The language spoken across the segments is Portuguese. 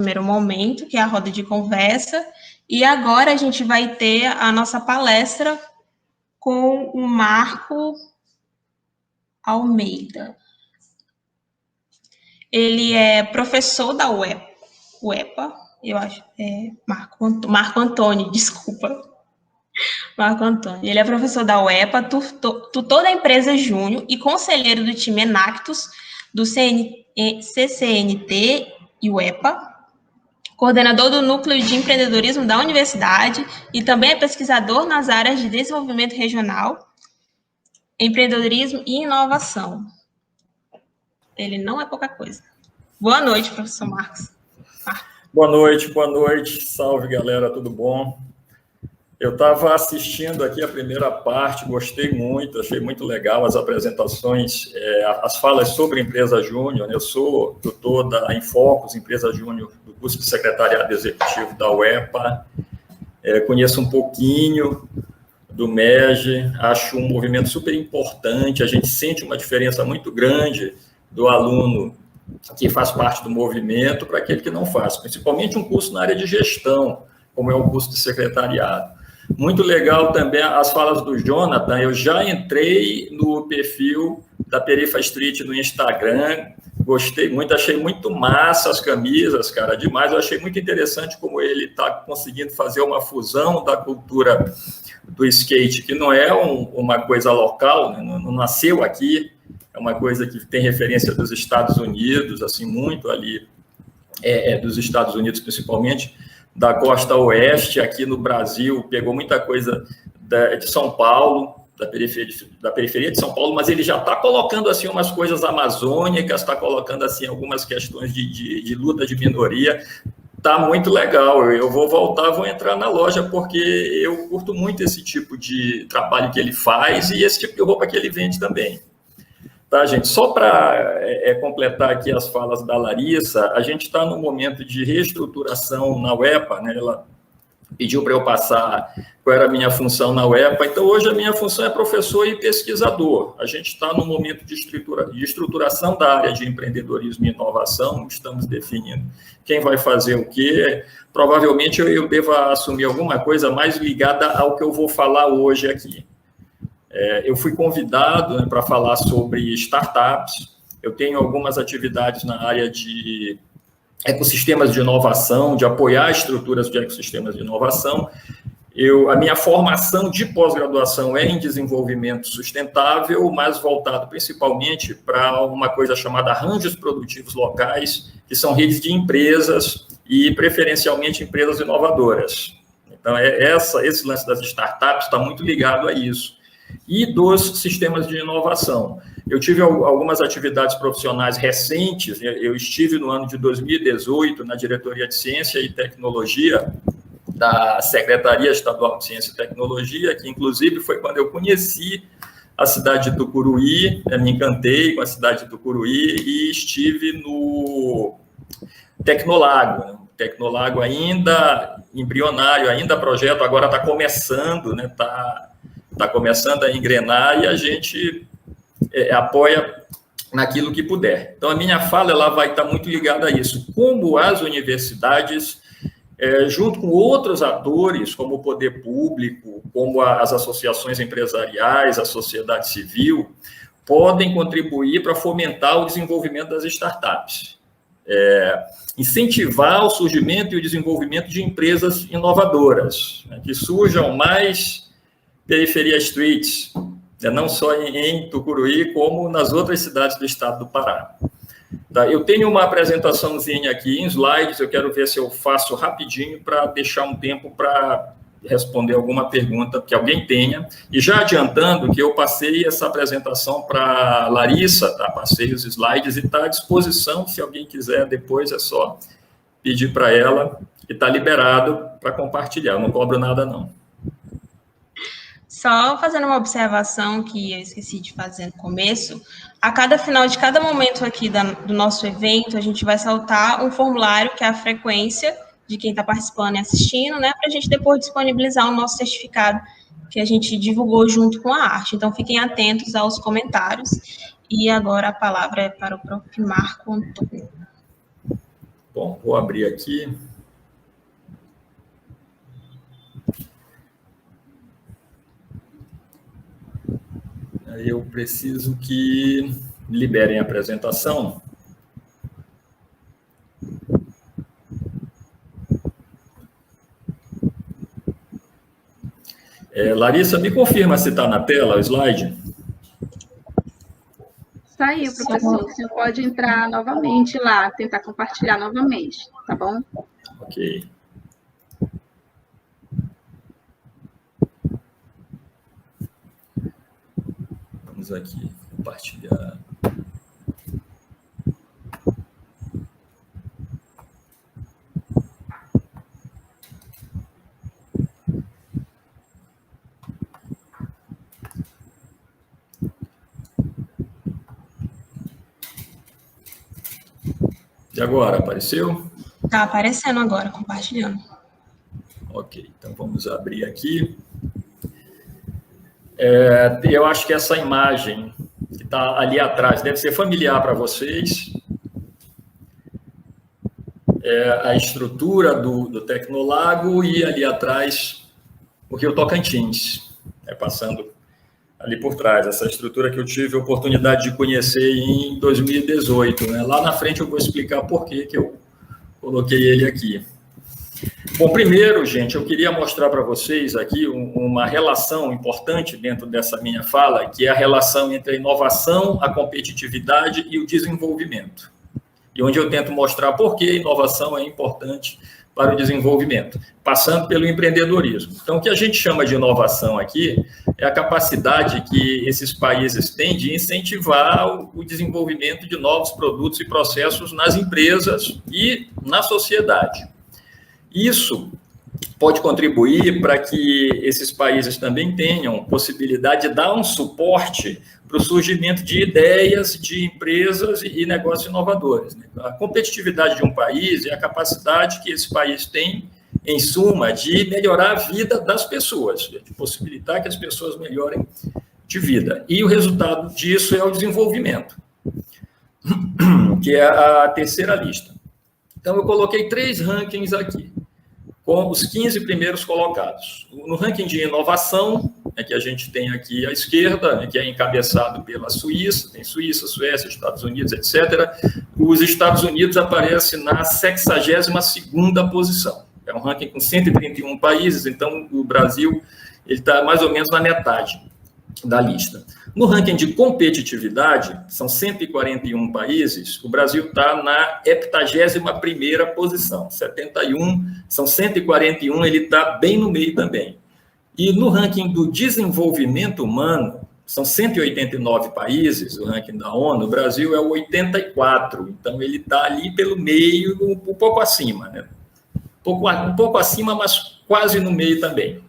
primeiro momento, que é a roda de conversa, e agora a gente vai ter a nossa palestra com o Marco Almeida. Ele é professor da UEPA, eu acho, Marco Antônio, desculpa. Marco Antônio. Ele é professor da UEPA, tutor da empresa Júnior e conselheiro do time Enactus, do CCNT e UEPA, coordenador do Núcleo de Empreendedorismo da Universidade e também é pesquisador nas áreas de desenvolvimento regional, empreendedorismo e inovação. Ele não é pouca coisa. Boa noite, professor Marcos. Boa noite. Salve, galera, tudo bom? Eu estava assistindo aqui a primeira parte, gostei muito, achei muito legal as apresentações, as falas sobre Empresa Júnior, né? Eu sou tutor da Infocus, Empresa Júnior, do curso de Secretariado Executivo da UEPA, conheço um pouquinho do MEG, acho um movimento super importante, a gente sente uma diferença muito grande do aluno que faz parte do movimento para aquele que não faz, principalmente um curso na área de gestão, como é o curso de secretariado. Muito legal também as falas do Jonathan, eu já entrei no perfil da Perifa Street no Instagram, gostei muito, achei muito massa as camisas, cara, demais, eu achei muito interessante como ele está conseguindo fazer uma fusão da cultura do skate, que não é uma coisa local, né? Não nasceu aqui, é uma coisa que tem referência dos Estados Unidos, assim, muito ali, dos Estados Unidos principalmente, da costa oeste, aqui no Brasil, pegou muita coisa de São Paulo, da periferia de São Paulo, mas ele já está colocando assim umas coisas amazônicas, está colocando assim algumas questões de luta de minoria, está muito legal. Eu vou voltar, vou entrar na loja, porque eu curto muito esse tipo de trabalho que ele faz e esse tipo de roupa que ele vende também. Tá, gente? Só para completar aqui as falas da Larissa, a gente está num momento de reestruturação na UEPA, né? Ela pediu para eu passar qual era a minha função na UEPA, então hoje a minha função é professor e pesquisador. A gente está num momento de estruturação da área de empreendedorismo e inovação, estamos definindo quem vai fazer o quê. Provavelmente eu deva assumir alguma coisa mais ligada ao que eu vou falar hoje aqui. Eu fui convidado, né, para falar sobre startups, eu tenho algumas atividades na área de ecossistemas de inovação, de apoiar estruturas de ecossistemas de inovação. A minha formação de pós-graduação é em desenvolvimento sustentável, mas voltado principalmente para uma coisa chamada arranjos produtivos locais, que são redes de empresas e preferencialmente empresas inovadoras. Então, esse lance das startups está muito ligado a isso. E dos sistemas de inovação. Eu tive algumas atividades profissionais recentes, eu estive no ano de 2018 na Diretoria de Ciência e Tecnologia da Secretaria Estadual de Ciência e Tecnologia, que inclusive foi quando eu conheci a cidade de Tucuruí, me encantei com a cidade de Tucuruí e estive no Tecnolago, né? Tecnolago ainda embrionário, ainda projeto, agora está começando, né? Está começando a engrenar e a gente apoia naquilo que puder. Então, a minha fala ela vai estar muito ligada a isso. Como as universidades, junto com outros atores, como o poder público, como as associações empresariais, a sociedade civil, podem contribuir para fomentar o desenvolvimento das startups. Incentivar o surgimento e o desenvolvimento de empresas inovadoras, né, que surjam mais periferia streets, não só em Tucuruí, como nas outras cidades do estado do Pará. Tá, eu tenho uma apresentaçãozinha aqui em slides, eu quero ver se eu faço rapidinho para deixar um tempo para responder alguma pergunta que alguém tenha. E já adiantando que eu passei essa apresentação para a Larissa, tá? Passei os slides e está à disposição, se alguém quiser depois é só pedir para ela e está liberado para compartilhar, eu não cobro nada não. Só fazendo uma observação que eu esqueci de fazer no começo, a cada final de cada momento aqui do nosso evento, a gente vai soltar um formulário, que é a frequência de quem está participando e assistindo, né, para a gente depois disponibilizar o nosso certificado que a gente divulgou junto com a arte. Então, fiquem atentos aos comentários. E agora a palavra é para o próprio Marco Antônio. Bom, vou abrir aqui. Aí eu preciso que liberem a apresentação. Larissa, me confirma se está na tela o slide. Saiu, professor. Você pode entrar novamente lá, tentar compartilhar novamente, tá bom? Ok. Vamos aqui compartilhar. E agora, apareceu? Está aparecendo agora, compartilhando. Ok, então vamos abrir aqui. Eu acho que essa imagem que está ali atrás deve ser familiar para vocês. A estrutura do Tecnolago e ali atrás o Rio Tocantins, passando ali por trás, essa estrutura que eu tive a oportunidade de conhecer em 2018. Né? Lá na frente eu vou explicar por que eu coloquei ele aqui. Bom, primeiro, gente, eu queria mostrar para vocês aqui uma relação importante dentro dessa minha fala, que é a relação entre a inovação, a competitividade e o desenvolvimento. E onde eu tento mostrar por que a inovação é importante para o desenvolvimento, passando pelo empreendedorismo. Então, o que a gente chama de inovação aqui é a capacidade que esses países têm de incentivar o desenvolvimento de novos produtos e processos nas empresas e na sociedade. Isso pode contribuir para que esses países também tenham possibilidade de dar um suporte para o surgimento de ideias, de empresas e negócios inovadores. A competitividade de um país é a capacidade que esse país tem, em suma, de melhorar a vida das pessoas, de possibilitar que as pessoas melhorem de vida. E o resultado disso é o desenvolvimento, que é a terceira lista. Então, eu coloquei 3 rankings aqui, com os 15 primeiros colocados. No ranking de inovação, que a gente tem aqui à esquerda, que é encabeçado pela Suíça, tem Suíça, Suécia, Estados Unidos, etc. Os Estados Unidos aparecem na 62ª posição. É um ranking com 131 países, então o Brasil está mais ou menos na metade da lista. No ranking de competitividade, são 141 países, o Brasil está na 71ª posição, 71, são 141, ele está bem no meio também. E no ranking do desenvolvimento humano, são 189 países, o ranking da ONU, o Brasil é o 84, então ele está ali pelo meio, um pouco acima, né? Um pouco acima, mas quase no meio também.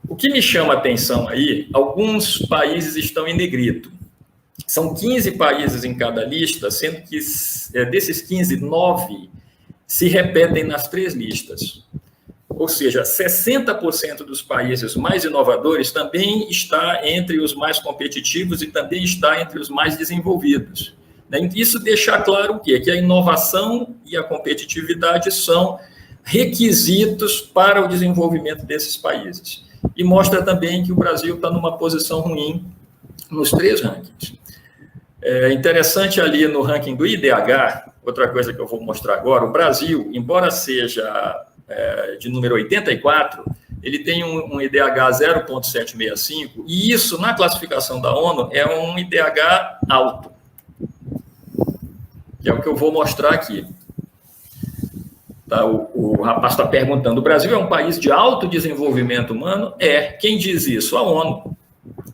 O que me chama a atenção aí, alguns países estão em negrito. São 15 países em cada lista, sendo que desses 15, 9 se repetem nas 3 listas. Ou seja, 60% dos países mais inovadores também está entre os mais competitivos e também está entre os mais desenvolvidos. Isso deixa claro o quê? Que a inovação e a competitividade são requisitos para o desenvolvimento desses países. E mostra também que o Brasil está numa posição ruim nos 3 rankings. É interessante ali no ranking do IDH, outra coisa que eu vou mostrar agora, o Brasil, embora seja de número 84, ele tem um IDH 0,765, e isso, na classificação da ONU, é um IDH alto, que é o que eu vou mostrar aqui. Tá, o rapaz está perguntando, o Brasil é um país de alto desenvolvimento humano? Quem diz isso? A ONU.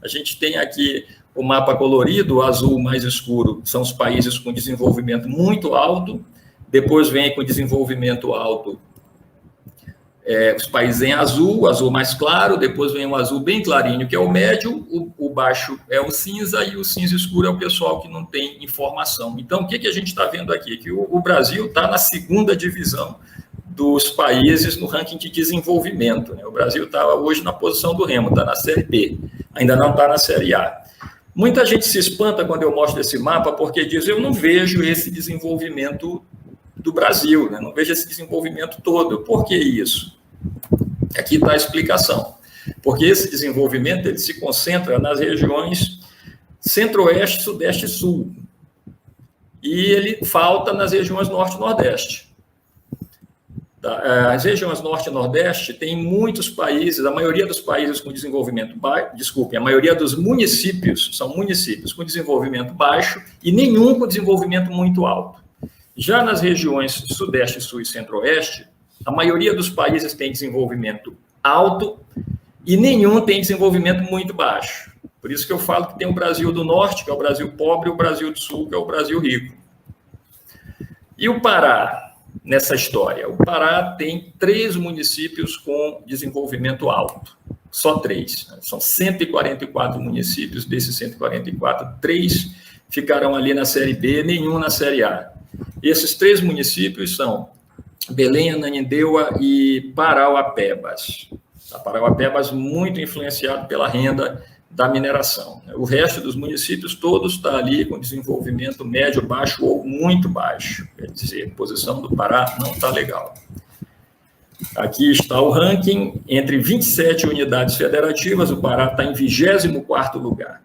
A gente tem aqui o mapa colorido, o azul mais escuro são os países com desenvolvimento muito alto, depois vem com desenvolvimento alto os países em azul, o azul mais claro, depois vem o azul bem clarinho, que é o médio, o baixo é o cinza, e o cinza escuro é o pessoal que não tem informação. Então, o que a gente está vendo aqui? Que o Brasil está na 2ª divisão dos países no ranking de desenvolvimento. Né? O Brasil está hoje na posição do remo, está na Série B, ainda não está na Série A. Muita gente se espanta quando eu mostro esse mapa, porque diz, eu não vejo esse desenvolvimento do Brasil, né? Não vejo esse desenvolvimento todo. Por que isso? Aqui está a explicação. Porque esse desenvolvimento ele se concentra nas regiões centro-oeste, sudeste e sul. E ele falta nas regiões norte e nordeste. As regiões norte e nordeste tem muitos países, a maioria dos países com desenvolvimento baixo, a maioria dos municípios são municípios com desenvolvimento baixo e nenhum com desenvolvimento muito alto. Já nas regiões sudeste, sul e centro-oeste, a maioria dos países tem desenvolvimento alto e nenhum tem desenvolvimento muito baixo. Por isso que eu falo que tem o Brasil do Norte, que é o Brasil pobre, e o Brasil do Sul, que é o Brasil rico. E o Pará? Nessa história, o Pará tem 3 municípios com desenvolvimento alto, só 3, são 144 municípios, desses 144, 3 ficaram ali na série B, nenhum na série A. Esses 3 municípios são Belém, Ananindeua e Parauapebas. Parauapebas muito influenciado pela renda da mineração. O resto dos municípios todos está ali com desenvolvimento médio, baixo ou muito baixo. Quer dizer, a posição do Pará não está legal. Aqui está o ranking. Entre 27 unidades federativas, o Pará está em 24º lugar.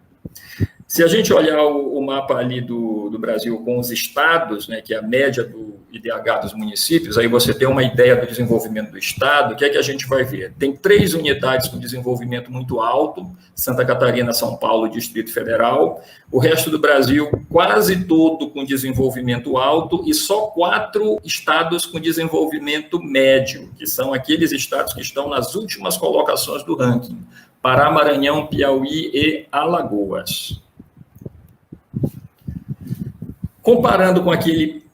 Se a gente olhar o mapa ali do Brasil com os estados, né, que é a média do IDH dos municípios, aí você tem uma ideia do desenvolvimento do estado, o que é que a gente vai ver? Tem 3 unidades com desenvolvimento muito alto, Santa Catarina, São Paulo e Distrito Federal, o resto do Brasil quase todo com desenvolvimento alto e só 4 estados com desenvolvimento médio, que são aqueles estados que estão nas últimas colocações do ranking, Pará, Maranhão, Piauí e Alagoas. Comparando com a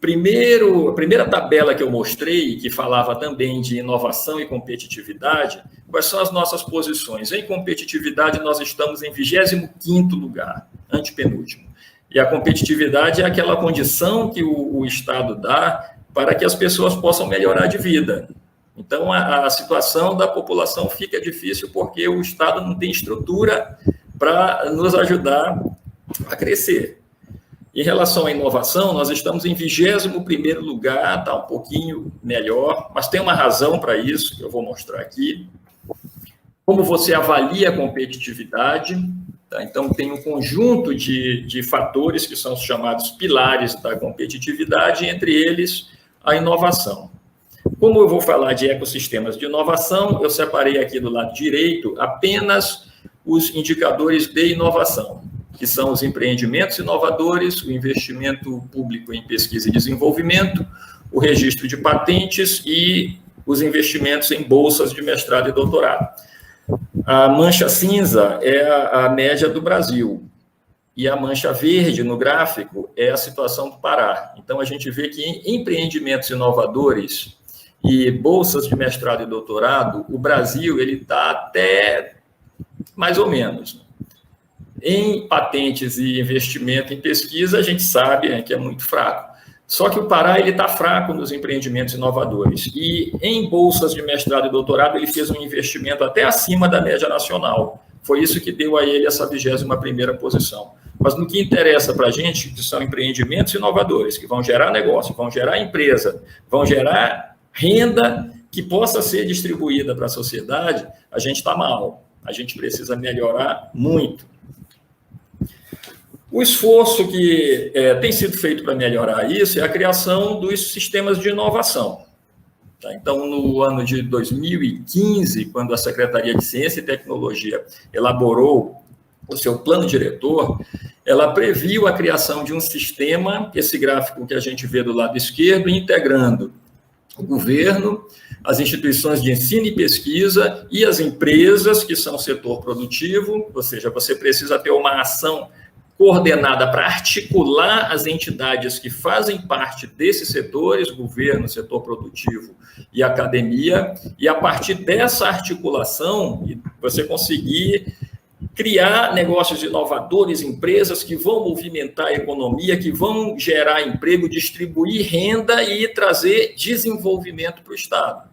primeira tabela que eu mostrei, que falava também de inovação e competitividade, quais são as nossas posições? Em competitividade, nós estamos em 25º lugar, antepenúltimo. E a competitividade é aquela condição que o Estado dá para que as pessoas possam melhorar de vida. Então, a situação da população fica difícil porque o Estado não tem estrutura para nos ajudar a crescer. Em relação à inovação, nós estamos em 21º lugar, está um pouquinho melhor, mas tem uma razão para isso, que eu vou mostrar aqui. Como você avalia a competitividade? Tá? Então, tem um conjunto de fatores que são os chamados pilares da competitividade, entre eles a inovação. Como eu vou falar de ecossistemas de inovação, eu separei aqui do lado direito apenas os indicadores de inovação, que são os empreendimentos inovadores, o investimento público em pesquisa e desenvolvimento, o registro de patentes e os investimentos em bolsas de mestrado e doutorado. A mancha cinza é a média do Brasil, e a mancha verde no gráfico é a situação do Pará. Então, a gente vê que em empreendimentos inovadores e bolsas de mestrado e doutorado, o Brasil está até mais ou menos. Em patentes e investimento em pesquisa, a gente sabe que é muito fraco. Só que o Pará está fraco nos empreendimentos inovadores. E em bolsas de mestrado e doutorado, ele fez um investimento até acima da média nacional. Foi isso que deu a ele essa 21ª posição. Mas no que interessa para a gente, que são empreendimentos inovadores, que vão gerar negócio, vão gerar empresa, vão gerar renda que possa ser distribuída para a sociedade, a gente está mal. A gente precisa melhorar muito. O esforço que tem sido feito para melhorar isso é a criação dos sistemas de inovação. Tá? Então, no ano de 2015, quando a Secretaria de Ciência e Tecnologia elaborou o seu plano diretor, ela previu a criação de um sistema, esse gráfico que a gente vê do lado esquerdo, integrando o governo, as instituições de ensino e pesquisa e as empresas, que são o setor produtivo, ou seja, você precisa ter uma ação coordenada para articular as entidades que fazem parte desses setores, governo, setor produtivo e academia, e a partir dessa articulação, você conseguir criar negócios inovadores, empresas que vão movimentar a economia, que vão gerar emprego, distribuir renda e trazer desenvolvimento para o Estado.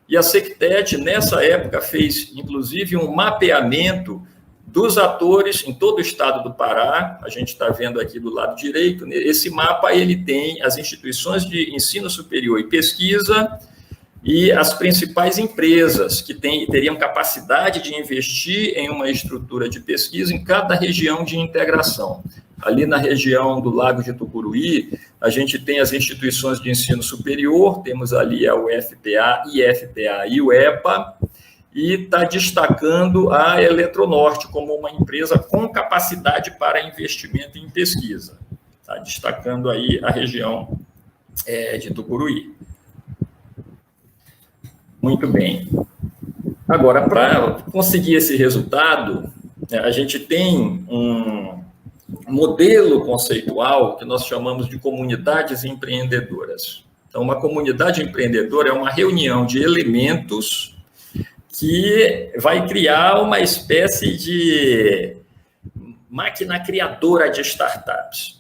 E a Sectet, nessa época, fez, inclusive, um mapeamento dos atores em todo o estado do Pará. A gente está vendo aqui do lado direito, esse mapa ele tem as instituições de ensino superior e pesquisa e as principais empresas que teriam capacidade de investir em uma estrutura de pesquisa em cada região de integração. Ali na região do Lago de Tucuruí, a gente tem as instituições de ensino superior, temos ali a UFPA, IFPA e o EPA, e está destacando a Eletronorte como uma empresa com capacidade para investimento em pesquisa. Está destacando aí a região de Tucuruí. Muito bem. Agora, para conseguir esse resultado, a gente tem um modelo conceitual que nós chamamos de comunidades empreendedoras. Então, uma comunidade empreendedora é uma reunião de elementos que vai criar uma espécie de máquina criadora de startups.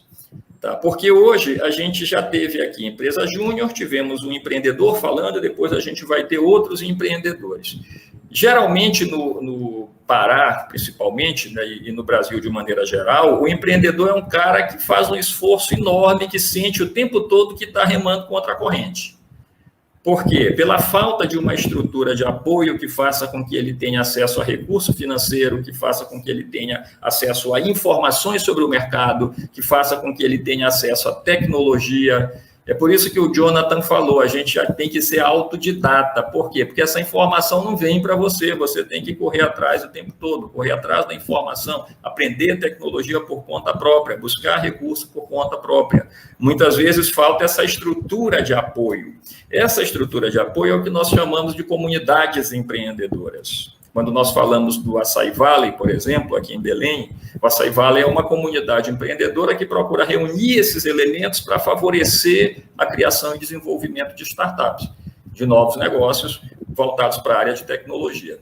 Tá? Porque hoje a gente já teve aqui empresa júnior, tivemos um empreendedor falando, depois a gente vai ter outros empreendedores. Geralmente no Pará, principalmente, né, e no Brasil de maneira geral, o empreendedor é um cara que faz um esforço enorme, que sente o tempo todo que está remando contra a corrente. Por quê? Pela falta de uma estrutura de apoio que faça com que ele tenha acesso a recurso financeiro, que faça com que ele tenha acesso a informações sobre o mercado, que faça com que ele tenha acesso à tecnologia. É por isso que o Jonathan falou, a gente já tem que ser autodidata. Por quê? Porque essa informação não vem para você, você tem que correr atrás o tempo todo, correr atrás da informação, aprender tecnologia por conta própria, buscar recurso por conta própria. Muitas vezes falta essa estrutura de apoio. Essa estrutura de apoio é o que nós chamamos de comunidades empreendedoras. Quando nós falamos do Açaí Valley, por exemplo, aqui em Belém, o Açaí Valley é uma comunidade empreendedora que procura reunir esses elementos para favorecer a criação e desenvolvimento de startups, de novos negócios voltados para a área de tecnologia.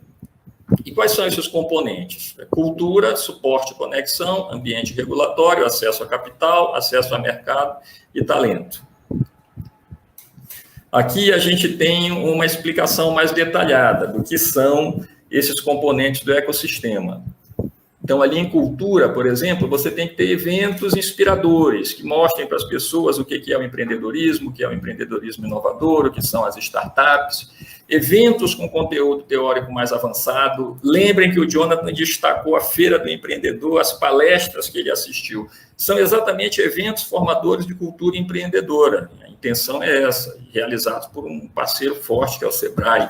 E quais são esses componentes? Cultura, suporte e conexão, ambiente regulatório, acesso a capital, acesso a mercado e talento. Aqui a gente tem uma explicação mais detalhada do que são esses componentes do ecossistema. Então, ali em cultura, por exemplo, você tem que ter eventos inspiradores, que mostrem para as pessoas o que é o empreendedorismo, o que é o empreendedorismo inovador, o que são as startups, eventos com conteúdo teórico mais avançado. Lembrem que o Jonathan destacou a Feira do Empreendedor, as palestras que ele assistiu. São exatamente eventos formadores de cultura empreendedora. A intenção é essa, realizados por um parceiro forte, que é o Sebrae.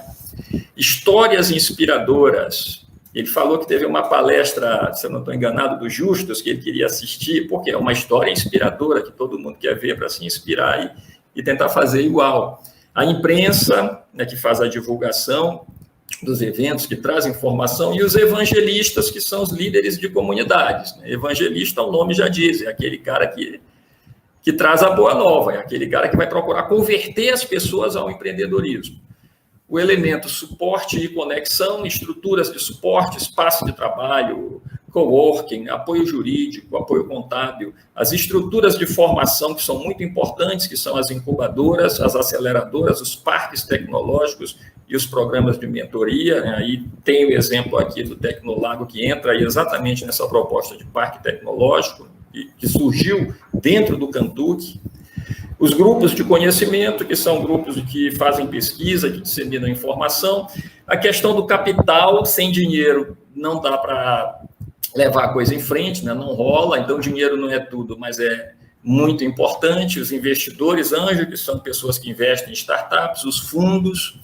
Histórias inspiradoras. Ele falou que teve uma palestra, se eu não estou enganado, do Justus, que ele queria assistir, porque é uma história inspiradora que todo mundo quer ver para se inspirar e tentar fazer igual. A imprensa, né, que faz a divulgação dos eventos, que traz informação, e os evangelistas, que são os líderes de comunidades. Evangelista, o nome já diz, é aquele cara que traz a boa nova, é aquele cara que vai procurar converter as pessoas ao empreendedorismo. O elemento suporte e conexão, estruturas de suporte, espaço de trabalho, coworking, apoio jurídico, apoio contábil, as estruturas de formação que são muito importantes, que são as incubadoras, as aceleradoras, os parques tecnológicos e os programas de mentoria. Aí tem o exemplo aqui do Tecnolago, que entra aí exatamente nessa proposta de parque tecnológico, que surgiu dentro do Cantuc. Os grupos de conhecimento, que são grupos que fazem pesquisa, que disseminam informação. A questão do capital, sem dinheiro não dá para levar a coisa em frente, né? Não rola, então dinheiro não é tudo, mas é muito importante. Os investidores anjo, que são pessoas que investem em startups, os fundos,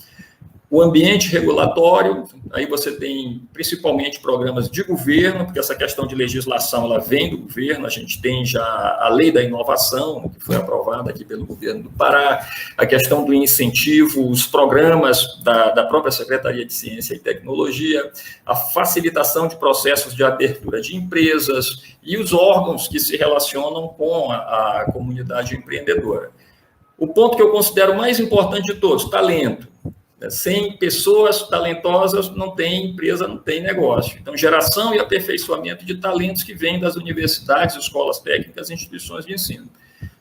o ambiente regulatório, aí você tem principalmente programas de governo, porque essa questão de legislação ela vem do governo, a gente tem já a lei da inovação, que foi aprovada aqui pelo governo do Pará, a questão do incentivo, os programas da própria Secretaria de Ciência e Tecnologia, a facilitação de processos de abertura de empresas e os órgãos que se relacionam com a comunidade empreendedora. O ponto que eu considero mais importante de todos, talento. Sem pessoas talentosas não tem empresa, não tem negócio. Então, geração e aperfeiçoamento de talentos que vêm das universidades, escolas técnicas e instituições de ensino.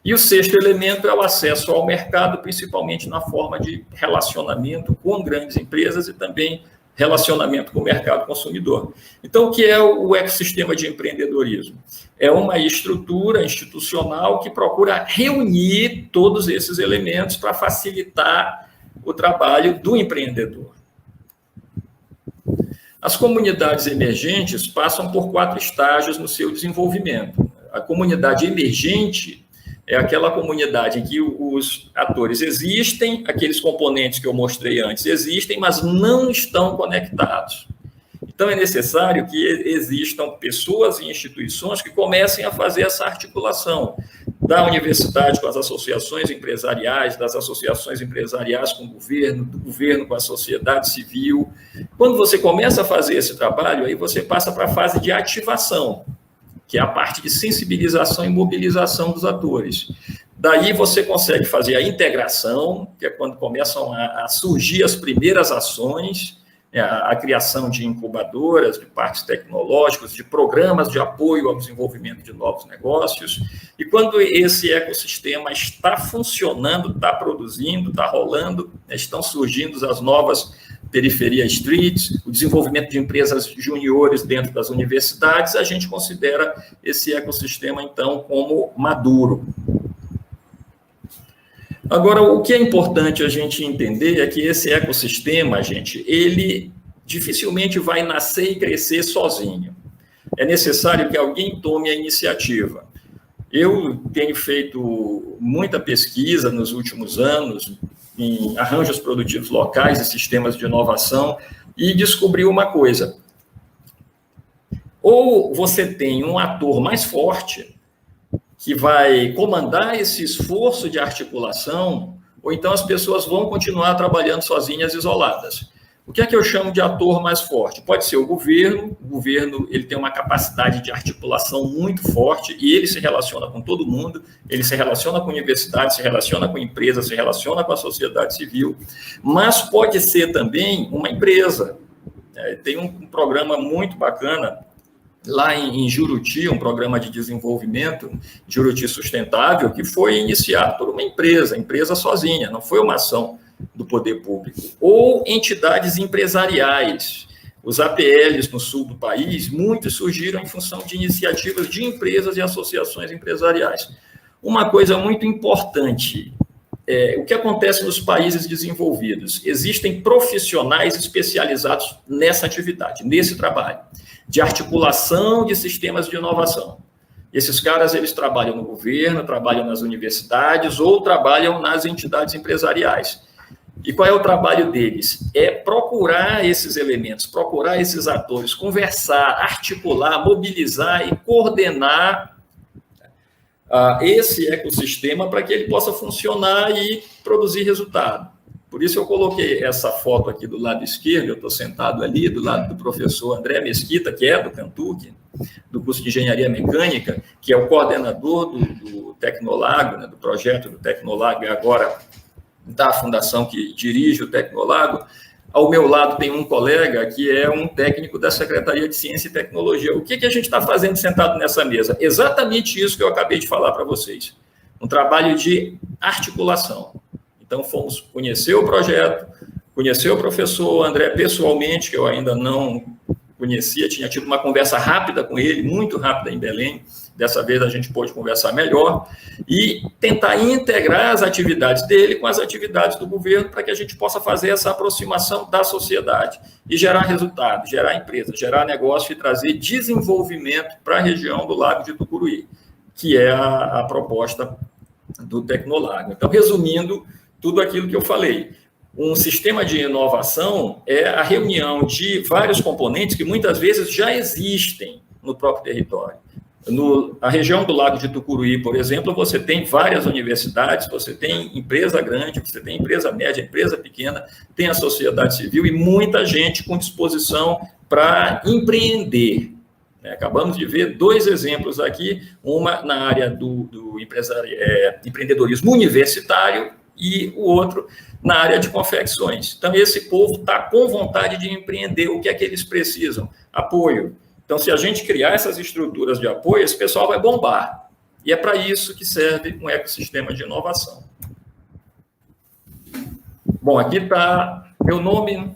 E o sexto elemento é o acesso ao mercado, principalmente na forma de relacionamento com grandes empresas e também relacionamento com o mercado consumidor. Então, o que é o ecossistema de empreendedorismo? É uma estrutura institucional que procura reunir todos esses elementos para facilitar o trabalho do empreendedor. As comunidades emergentes passam por 4 estágios no seu desenvolvimento. A comunidade emergente é aquela comunidade em que os atores existem, aqueles componentes que eu mostrei antes existem, mas não estão conectados. Então, é necessário que existam pessoas e instituições que comecem a fazer essa articulação da universidade com as associações empresariais, das associações empresariais com o governo, do governo com a sociedade civil. Quando você começa a fazer esse trabalho, aí você passa para a fase de ativação, que é a parte de sensibilização e mobilização dos atores. Daí você consegue fazer a integração, que é quando começam a surgir as primeiras ações, a criação de incubadoras, de parques tecnológicos, de programas de apoio ao desenvolvimento de novos negócios. E quando esse ecossistema está funcionando, está produzindo, está rolando, estão surgindo as novas periferia streets, o desenvolvimento de empresas juniores dentro das universidades, a gente considera esse ecossistema, então, como maduro. Agora, o que é importante a gente entender é que esse ecossistema, gente, ele dificilmente vai nascer e crescer sozinho. É necessário que alguém tome a iniciativa. Eu tenho feito muita pesquisa nos últimos anos em arranjos produtivos locais e sistemas de inovação e descobri uma coisa. Ou você tem um ator mais forte que vai comandar esse esforço de articulação, ou então as pessoas vão continuar trabalhando sozinhas, isoladas. O que é que eu chamo de ator mais forte? Pode ser o governo ele tem uma capacidade de articulação muito forte e ele se relaciona com todo mundo, ele se relaciona com a universidade, se relaciona com a empresa, se relaciona com a sociedade civil, mas pode ser também uma empresa. Tem um programa muito bacana lá em Juruti, um programa de desenvolvimento, Juruti Sustentável, que foi iniciado por uma empresa sozinha, não foi uma ação do poder público, ou entidades empresariais. Os APLs no sul do país, muitos surgiram em função de iniciativas de empresas e associações empresariais. Uma coisa muito importante, o que acontece nos países desenvolvidos? Existem profissionais especializados nessa atividade, nesse trabalho, de articulação de sistemas de inovação. Esses caras, eles trabalham no governo, trabalham nas universidades ou trabalham nas entidades empresariais. E qual é o trabalho deles? É procurar esses elementos, procurar esses atores, conversar, articular, mobilizar e coordenar esse ecossistema para que ele possa funcionar e produzir resultado. Por isso eu coloquei essa foto aqui do lado esquerdo, eu estou sentado ali, do lado do professor André Mesquita, que é do Cantuc, do curso de Engenharia Mecânica, que é o coordenador do Tecnolago, né, do projeto do Tecnolago, e agora da fundação que dirige o Tecnolago. Ao meu lado tem um colega que é um técnico da Secretaria de Ciência e Tecnologia. O que a gente está fazendo sentado nessa mesa? Exatamente isso que eu acabei de falar para vocês. Um trabalho de articulação. Então, fomos conhecer o projeto, conhecer o professor André pessoalmente, que eu ainda não conhecia, tinha tido uma conversa rápida com ele, muito rápida em Belém. Dessa vez a gente pôde conversar melhor e tentar integrar as atividades dele com as atividades do governo para que a gente possa fazer essa aproximação da sociedade e gerar resultado, gerar empresa, gerar negócio e trazer desenvolvimento para a região do Lago de Tucuruí, que é a proposta do Tecnolago. Então, resumindo tudo aquilo que eu falei, um sistema de inovação é a reunião de vários componentes que muitas vezes já existem no próprio território. Na região do Lago de Tucuruí, por exemplo, você tem várias universidades, você tem empresa grande, você tem empresa média, empresa pequena, tem a sociedade civil e muita gente com disposição para empreender. Acabamos de ver 2 exemplos aqui, uma na área do empreendedorismo universitário e o outro na área de confecções. Então, esse povo está com vontade de empreender. O que é que eles precisam? Apoio. Então, se a gente criar essas estruturas de apoio, esse pessoal vai bombar. E é para isso que serve um ecossistema de inovação. Bom, aqui está meu nome,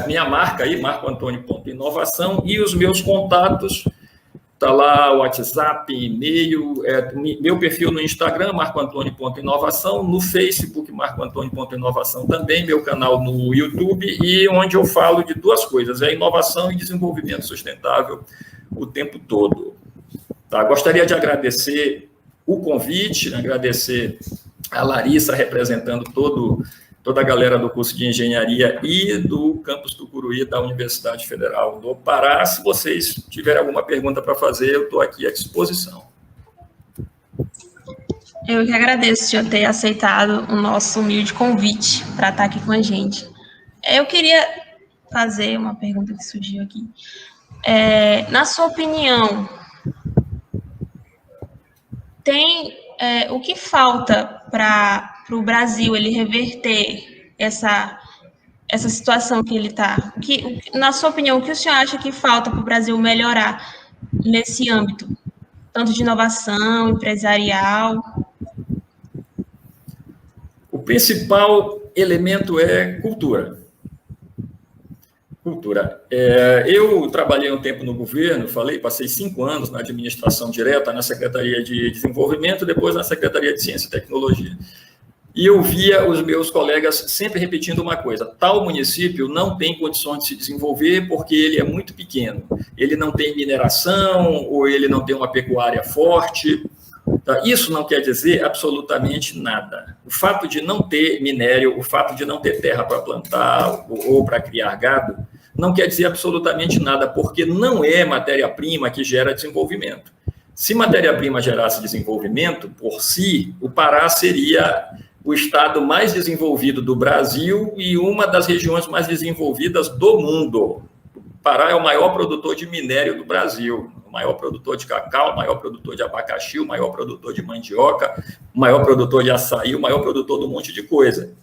minha marca aí, marcoantônio.inovação, e os meus contatos, está lá o WhatsApp, e-mail, meu perfil no Instagram, marcoantônio.inovação, no Facebook, marcoantônio.inovação também, meu canal no YouTube, e onde eu falo de duas coisas, inovação e desenvolvimento sustentável o tempo todo. Tá? Gostaria de agradecer o convite, agradecer a Larissa representando toda a galera do curso de engenharia e do campus Tucuruí da Universidade Federal do Pará. Se vocês tiverem alguma pergunta para fazer, eu estou aqui à disposição. Eu que agradeço de ter aceitado o nosso humilde convite para estar aqui com a gente. Eu queria fazer uma pergunta que surgiu aqui. Na sua opinião, o que falta para o Brasil ele reverter essa situação que ele está? Na sua opinião, o que o senhor acha que falta para o Brasil melhorar nesse âmbito, tanto de inovação, empresarial? O principal elemento é cultura. Eu trabalhei um tempo no governo, passei 5 anos na administração direta, na Secretaria de Desenvolvimento, depois na Secretaria de Ciência e Tecnologia. E eu via os meus colegas sempre repetindo uma coisa: tal município não tem condições de se desenvolver porque ele é muito pequeno, ele não tem mineração ou ele não tem uma pecuária forte. Isso não quer dizer absolutamente nada. O fato de não ter minério, o fato de não ter terra para plantar ou para criar gado, não quer dizer absolutamente nada, porque não é matéria-prima que gera desenvolvimento. Se matéria-prima gerasse desenvolvimento, por si, o Pará seria o estado mais desenvolvido do Brasil e uma das regiões mais desenvolvidas do mundo. O Pará é o maior produtor de minério do Brasil, o maior produtor de cacau, o maior produtor de abacaxi, o maior produtor de mandioca, o maior produtor de açaí, o maior produtor de um monte de coisa.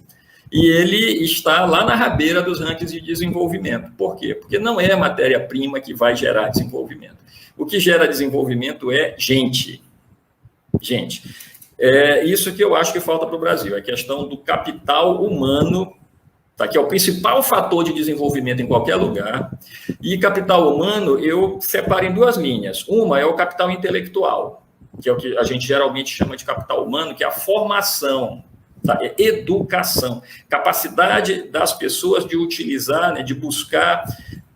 E ele está lá na rabeira dos rankings de desenvolvimento. Por quê? Porque não é a matéria-prima que vai gerar desenvolvimento. O que gera desenvolvimento é gente. É isso que eu acho que falta para o Brasil, a questão do capital humano, que é o principal fator de desenvolvimento em qualquer lugar. E capital humano eu separo em 2 linhas. Uma é o capital intelectual, que é o que a gente geralmente chama de capital humano, que é a formação, é educação, capacidade das pessoas de utilizar, de buscar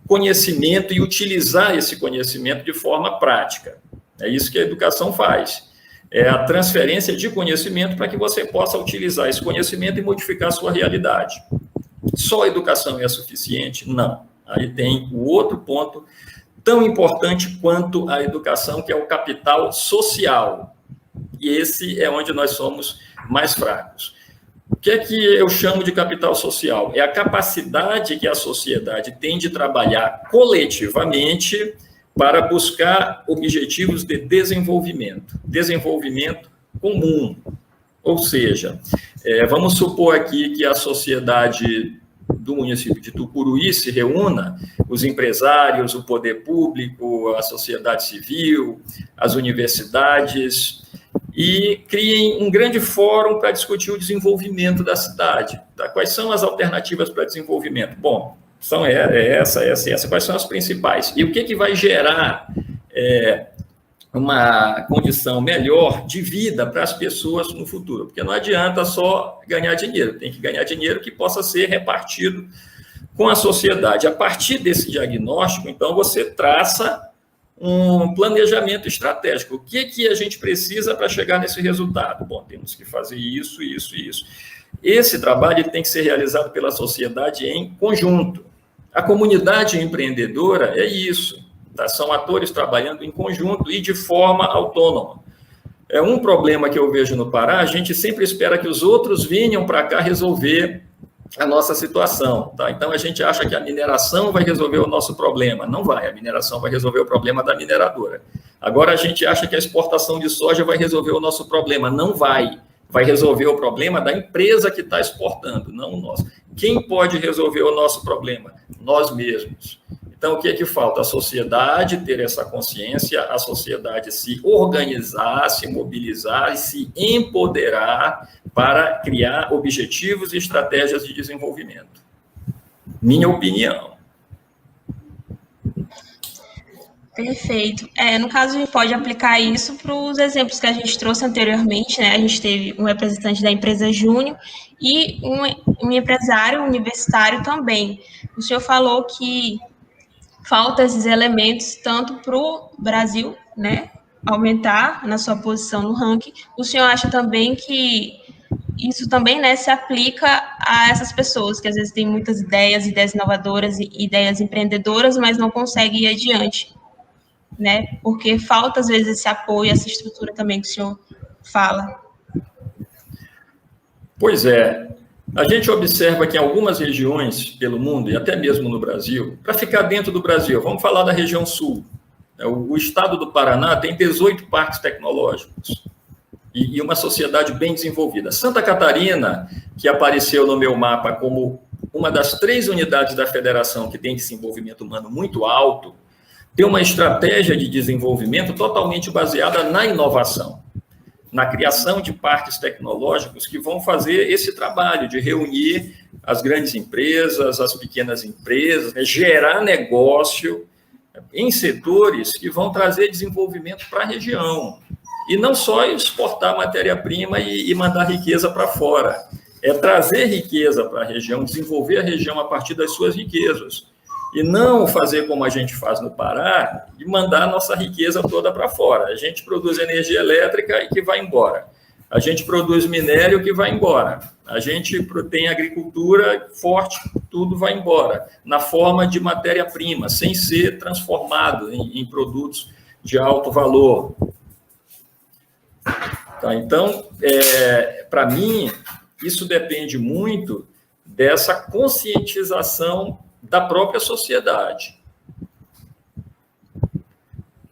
conhecimento e utilizar esse conhecimento de forma prática. É isso que a educação faz. É a transferência de conhecimento para que você possa utilizar esse conhecimento e modificar a sua realidade. Só a educação é suficiente? Não. Aí tem o outro ponto tão importante quanto a educação, que é o capital social. E esse é onde nós somos mais fracos. O que é que eu chamo de capital social? É a capacidade que a sociedade tem de trabalhar coletivamente para buscar objetivos de desenvolvimento comum. Ou seja, vamos supor aqui que a sociedade do município de Tucuruí se reúna, os empresários, o poder público, a sociedade civil, as universidades, e criem um grande fórum para discutir o desenvolvimento da cidade. Quais são as alternativas para desenvolvimento? Bom, são essa. Quais são as principais? E o que vai gerar uma condição melhor de vida para as pessoas no futuro? Porque não adianta só ganhar dinheiro, tem que ganhar dinheiro que possa ser repartido com a sociedade. A partir desse diagnóstico, então, você traça um planejamento estratégico. O que a gente precisa para chegar nesse resultado? Bom, temos que fazer isso. Esse trabalho tem que ser realizado pela sociedade em conjunto. A comunidade empreendedora é isso. São atores trabalhando em conjunto e de forma autônoma. É um problema que eu vejo no Pará: a gente sempre espera que os outros venham para cá resolver a nossa situação. Então, a gente acha que a mineração vai resolver o nosso problema. Não vai, a mineração vai resolver o problema da mineradora. Agora, a gente acha que a exportação de soja vai resolver o nosso problema. Não vai. Vai resolver o problema da empresa que está exportando, não o nosso. Quem pode resolver o nosso problema? Nós mesmos. Então, o que é que falta? A sociedade ter essa consciência, a sociedade se organizar, se mobilizar e se empoderar para criar objetivos e estratégias de desenvolvimento. Minha opinião. Perfeito. No caso, a gente pode aplicar isso para os exemplos que a gente trouxe anteriormente, né? A gente teve um representante da empresa Júnior e um empresário universitário também. O senhor falou que faltam esses elementos tanto para o Brasil, né, aumentar na sua posição no ranking. O senhor acha também que isso também, né, se aplica a essas pessoas que às vezes têm muitas ideias inovadoras e ideias empreendedoras, mas não conseguem ir adiante, né? Porque falta às vezes esse apoio, essa estrutura também que o senhor fala. Pois é. A gente observa que em algumas regiões pelo mundo, e até mesmo no Brasil, para ficar dentro do Brasil, vamos falar da região sul. O estado do Paraná tem 18 parques tecnológicos e uma sociedade bem desenvolvida. Santa Catarina, que apareceu no meu mapa como uma das 3 unidades da federação que tem desenvolvimento humano muito alto, tem uma estratégia de desenvolvimento totalmente baseada na inovação, na criação de parques tecnológicos que vão fazer esse trabalho de reunir as grandes empresas, as pequenas empresas, né, gerar negócio em setores que vão trazer desenvolvimento para a região. E não só exportar matéria-prima e mandar riqueza para fora. É trazer riqueza para a região, desenvolver a região a partir das suas riquezas. E não fazer como a gente faz no Pará, de mandar a nossa riqueza toda para fora. A gente produz energia elétrica e que vai embora. A gente produz minério que vai embora. A gente tem agricultura forte, tudo vai embora. Na forma de matéria-prima, sem ser transformado em produtos de alto valor. Tá, então, para mim, isso depende muito dessa conscientização da própria sociedade.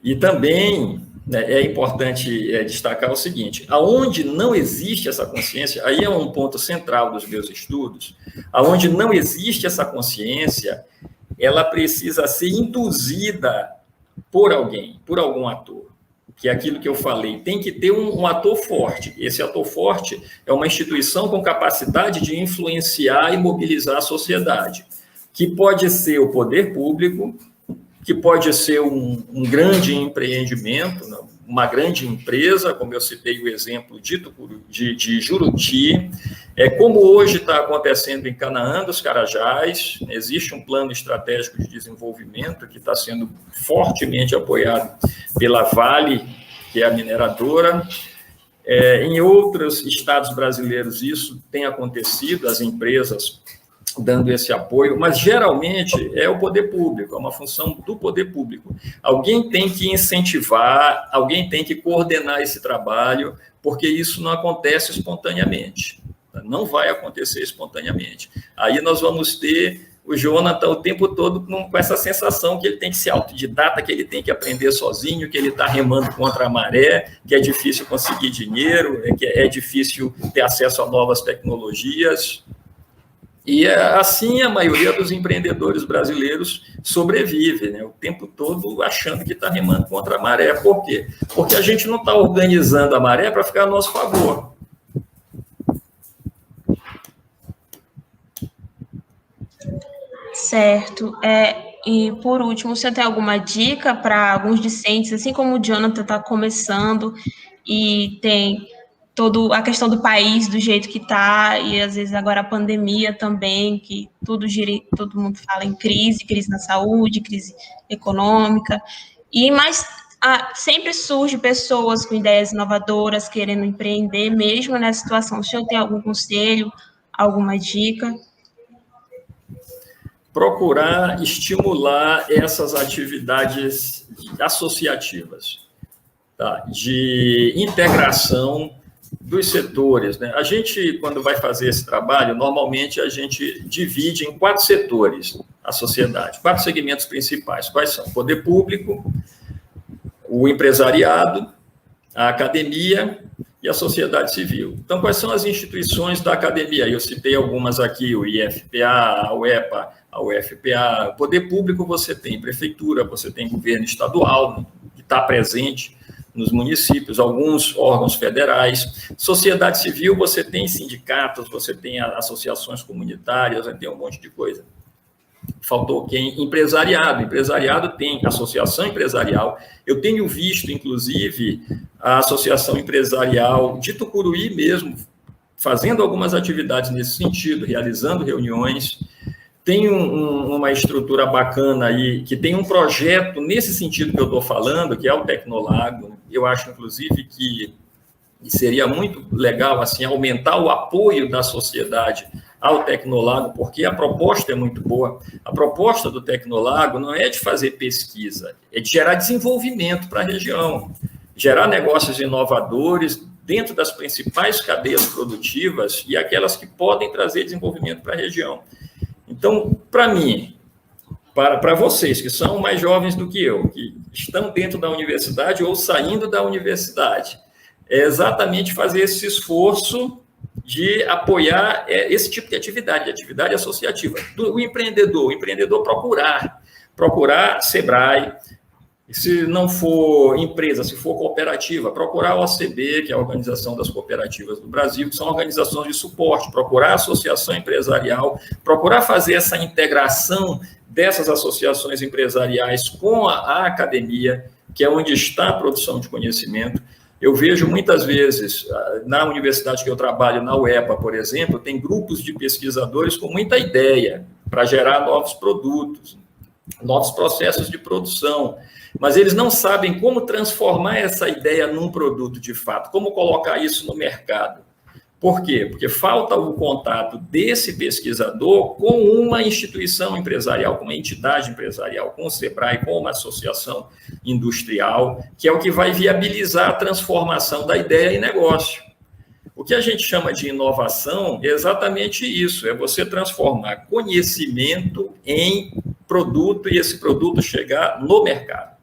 E também, né, é importante destacar o seguinte, aonde não existe essa consciência, aí é um ponto central dos meus estudos, aonde não existe essa consciência, ela precisa ser induzida por alguém, por algum ator, que é aquilo que eu falei, tem que ter um ator forte. Esse ator forte é uma instituição com capacidade de influenciar e mobilizar a sociedade, que pode ser o poder público, que pode ser um grande empreendimento, uma grande empresa, como eu citei o exemplo de Juruti, como hoje está acontecendo em Canaã dos Carajás, existe um plano estratégico de desenvolvimento que está sendo fortemente apoiado pela Vale, que é a mineradora. Em outros estados brasileiros isso tem acontecido, as empresas dando esse apoio, mas geralmente é o poder público, é uma função do poder público. Alguém tem que incentivar, alguém tem que coordenar esse trabalho, porque isso não acontece espontaneamente, não vai acontecer espontaneamente. Aí nós vamos ter o Jonathan o tempo todo com essa sensação que ele tem que ser autodidata, que ele tem que aprender sozinho, que ele está remando contra a maré, que é difícil conseguir dinheiro, que é difícil ter acesso a novas tecnologias. E assim a maioria dos empreendedores brasileiros sobrevive, né? O tempo todo achando que está remando contra a maré. Por quê? Porque a gente não está organizando a maré para ficar a nosso favor. Certo. E por último, você tem alguma dica para alguns discentes, assim como o Jonathan está começando e tem toda a questão do país do jeito que está, e às vezes agora a pandemia também, que tudo gira, todo mundo fala em crise na saúde, crise econômica, mas sempre surge pessoas com ideias inovadoras, querendo empreender, mesmo nessa situação. O senhor tem algum conselho, alguma dica? Procurar estimular essas atividades associativas, tá? De integração dos setores, né? A gente, quando vai fazer esse trabalho, normalmente a gente divide em 4 setores a sociedade, 4 segmentos principais. Quais são? O poder público, o empresariado, a academia e a sociedade civil. Então, quais são as instituições da academia? Eu citei algumas aqui, o IFPA, a UEPA, a UFPA. O poder público você tem prefeitura, você tem governo estadual, que está presente nos municípios, alguns órgãos federais. Sociedade civil, você tem sindicatos, você tem associações comunitárias, tem um monte de coisa. Faltou quem? Empresariado. Empresariado tem associação empresarial. Eu tenho visto, inclusive, a associação empresarial de Tucuruí mesmo, fazendo algumas atividades nesse sentido, realizando reuniões. Tem uma estrutura bacana aí, que tem um projeto nesse sentido que eu estou falando, que é o Tecnolago. Eu acho, inclusive, que seria muito legal assim, aumentar o apoio da sociedade ao Tecnolago, porque a proposta é muito boa. A proposta do Tecnolago não é de fazer pesquisa, é de gerar desenvolvimento para a região, gerar negócios inovadores dentro das principais cadeias produtivas e aquelas que podem trazer desenvolvimento para a região. Então, para mim, para vocês que são mais jovens do que eu, que estão dentro da universidade ou saindo da universidade, é exatamente fazer esse esforço de apoiar esse tipo de atividade associativa. O empreendedor procurar Sebrae, se não for empresa, se for cooperativa, procurar a OCB, que é a Organização das Cooperativas do Brasil, que são organizações de suporte, procurar a associação empresarial, procurar fazer essa integração dessas associações empresariais com a academia, que é onde está a produção de conhecimento. Eu vejo muitas vezes, na universidade que eu trabalho, na UEPA, por exemplo, tem grupos de pesquisadores com muita ideia para gerar novos produtos, novos processos de produção, mas eles não sabem como transformar essa ideia num produto de fato, como colocar isso no mercado. Por quê? Porque falta o contato desse pesquisador com uma instituição empresarial, com uma entidade empresarial, com o Sebrae, com uma associação industrial, que é o que vai viabilizar a transformação da ideia em negócio. O que a gente chama de inovação é exatamente isso, é você transformar conhecimento em produto e esse produto chegar no mercado.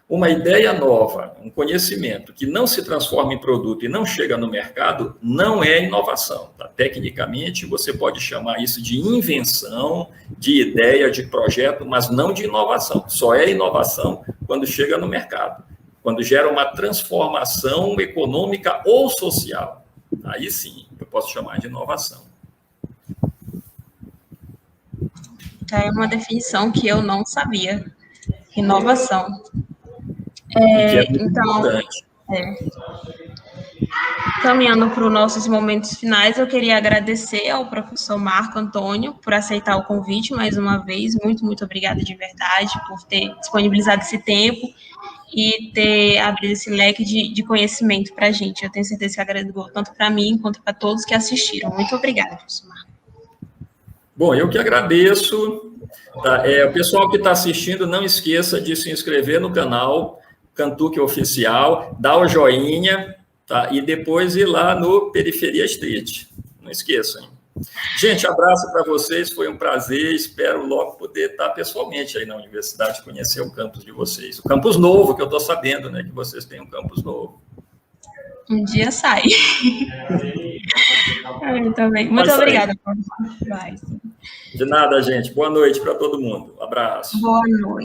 Uma ideia nova, um conhecimento que não se transforma em produto e não chega no mercado, não é inovação. Tá? Tecnicamente, você pode chamar isso de invenção, de ideia, de projeto, mas não de inovação. Só é inovação quando chega no mercado, quando gera uma transformação econômica ou social. Aí sim, eu posso chamar de inovação. É uma definição que eu não sabia. Inovação. Então, caminhando para os nossos momentos finais, eu queria agradecer ao professor Marco Antônio por aceitar o convite mais uma vez. Muito, muito obrigada de verdade por ter disponibilizado esse tempo e ter abrido esse leque de conhecimento para a gente. Eu tenho certeza que agregou tanto para mim quanto para todos que assistiram. Muito obrigada, professor Marco. Bom, eu que agradeço. Tá? O pessoal que está assistindo, não esqueça de se inscrever no canal Cantuque Oficial, dar o joinha, tá? E depois ir lá no Periferia Street. Não esqueçam. Hein? Gente, abraço para vocês, foi um prazer, espero logo poder estar pessoalmente aí na universidade, conhecer o campus de vocês. O campus novo, que eu estou sabendo, né, que vocês têm um campus novo. Um dia sai. Também. Muito obrigada. De nada, gente. Boa noite para todo mundo. Um abraço. Boa noite.